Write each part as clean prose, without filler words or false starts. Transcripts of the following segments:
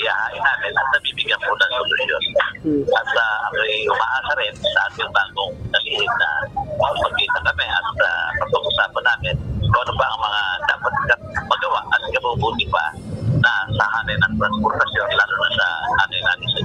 ihahain namin at nabibigyan po ng solusyon. At ako'y umaasa rin sa ating bagong nalihim na magkita kami at pag-uusapan namin kung ano ba ang mga dapat magawa at kabubuti pa na sahanin ng transportasyon lalo na sa ating natin.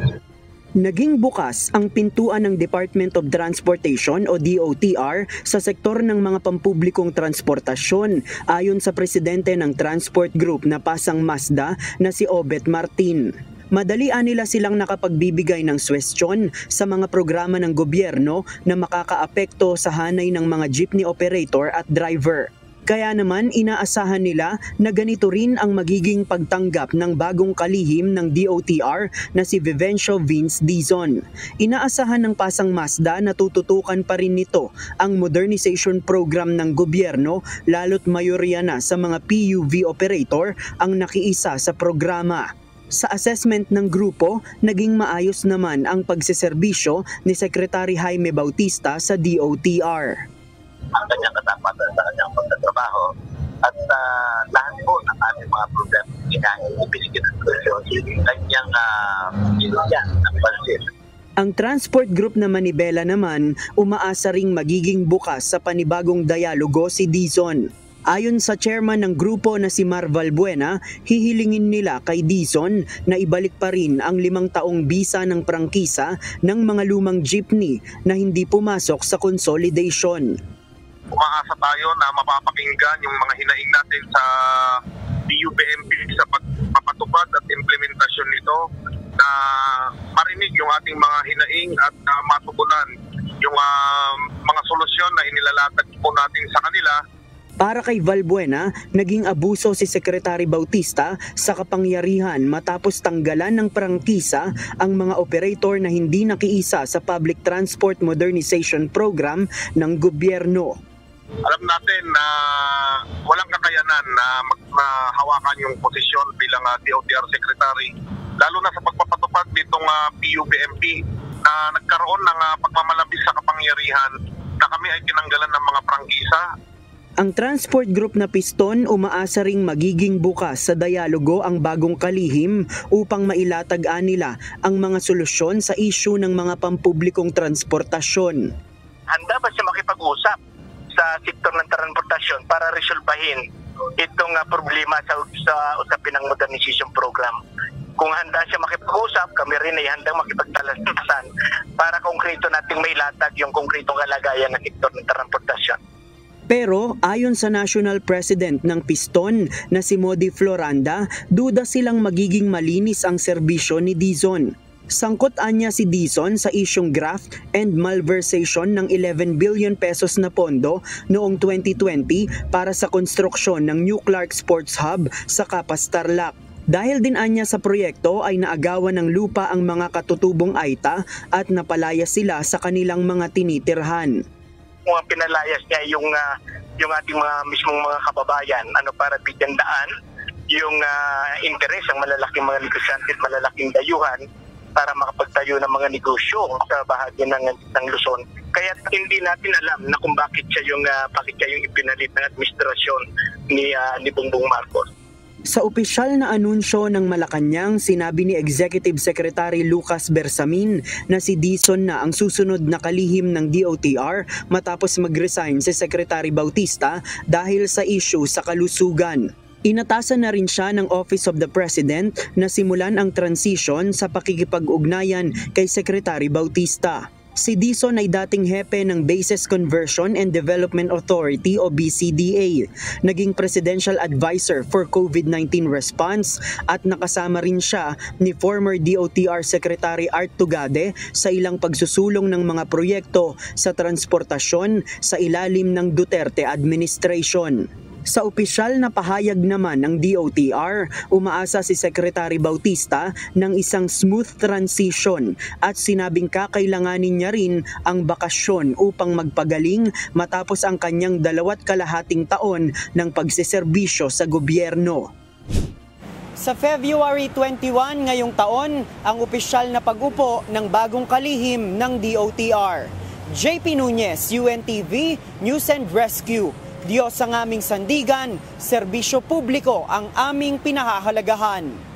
Naging bukas ang pintuan ng Department of Transportation o DOTR sa sektor ng mga pampublikong transportasyon ayon sa presidente ng Transport Group na Pasang Mazda na si Obet Martin. Madalian nila silang nakapagbibigay ng suwestyon sa mga programa ng gobyerno na makakaapekto sa hanay ng mga jeepney operator at driver. Kaya naman inaasahan nila na ganito rin ang magiging pagtanggap ng bagong kalihim ng DOTR na si Vivencio Vince Dizon. Inaasahan ng Pasang Mazda na tututukan pa rin nito ang modernization program ng gobyerno lalo't mayorya na sa mga PUV operator ang nakiisa sa programa. Sa assessment ng grupo, naging maayos naman ang pagseserbisyo ni Secretary Jaime Bautista sa DOTR. Ang kanyang katapatan sa kanyang pagtatrabaho at lahat po ng ating mga problema ibinigyan ng solusyon, kanyang binigyan ng pansin. Ang Transport Group na Manibela naman, umaasa ring magiging bukas sa panibagong dialogo si Dizon. Ayon sa chairman ng grupo na si Marval Buena, hihilingin nila kay Dizon na ibalik pa rin ang 5 taong bisa ng prangkisa ng mga lumang jeepney na hindi pumasok sa consolidation. Umaasa tayo na mapapakinggan yung mga hinaing natin sa PUBMP sa pagpapatupad at implementasyon nito, na marinig yung ating mga hinaing at matugunan yung mga solusyon na inilalatag po natin sa kanila. Para kay Valbuena, naging abuso si Secretary Bautista sa kapangyarihan matapos tanggalan ng prangkisa ang mga operator na hindi nakiisa sa Public Transport Modernization Program ng gobyerno. Alam natin na walang kakayanan na hawakan yung posisyon bilang DOTR Secretary, lalo na sa pagpapatupad nitong PUBMP na nagkaroon ng pagmamalabis sa kapangyarihan na kami ay tinanggalan ng mga prangkisa. Ang Transport Group na Piston umaasa ring magiging bukas sa dialogo ang bagong kalihim upang mailatag nila ang mga solusyon sa issue ng mga pampublikong transportasyon. Handa ba siya makipag-usap sa sektor ng transportasyon para resolbahin itong problema sa usapin ng modernization program? Kung handa siya makipag-usap, kami rin ay handang makipagtalastasan para konkreto nating mailatag yung konkretong kalagayan ng sektor ng transportasyon. Pero ayon sa National President ng Piston na si Modi Floranda, duda silang magiging malinis ang serbisyo ni Dizon. Sangkot niya si Dizon sa isyong graft and malversation ng 11 billion pesos na pondo noong 2020 para sa konstruksyon ng New Clark Sports Hub sa Capas Tarlac. Dahil din anya sa proyekto ay naagawan ng lupa ang mga katutubong Aita at napalaya sila sa kanilang mga tinitirhan. Kung pinalayas niya yung ating mga mismong mga kababayan, para bigyan daan yung interes ng malalaking mga negosyante at malalaking dayuhan para makapagtayo ng mga negosyo sa bahagi ng Luzon. Kaya hindi natin alam na kung bakit siya yung ipinalit ng administrasyon ni Bongbong Marcos. Sa opisyal na anunsyo ng Malacanang, sinabi ni Executive Secretary Lucas Bersamin na si Dizon na ang susunod na kalihim ng DOTR matapos mag-resign si Secretary Bautista dahil sa issue sa kalusugan. Inatasan na rin siya ng Office of the President na simulan ang transition sa pakikipag-ugnayan kay Secretary Bautista. Si Dizon ay dating hepe ng Bases Conversion and Development Authority o BCDA, naging Presidential Advisor for COVID-19 Response at nakasama rin siya ni former DOTR Secretary Art Tugade sa ilang pagsusulong ng mga proyekto sa transportasyon sa ilalim ng Duterte administration. Sa opisyal na pahayag naman ng DOTR, umaasa si Secretary Bautista ng isang smooth transition at sinabing kakailanganin niya rin ang bakasyon upang magpagaling matapos ang kanyang 2.5 taon ng pagseserbisyo sa gobyerno. Sa February 21 ngayong taon, ang opisyal na pag-upo ng bagong kalihim ng DOTR. JP Nunez, UNTV, News and Rescue. Diyos ang aming sandigan, serbisyo publiko ang aming pinahahalagahan.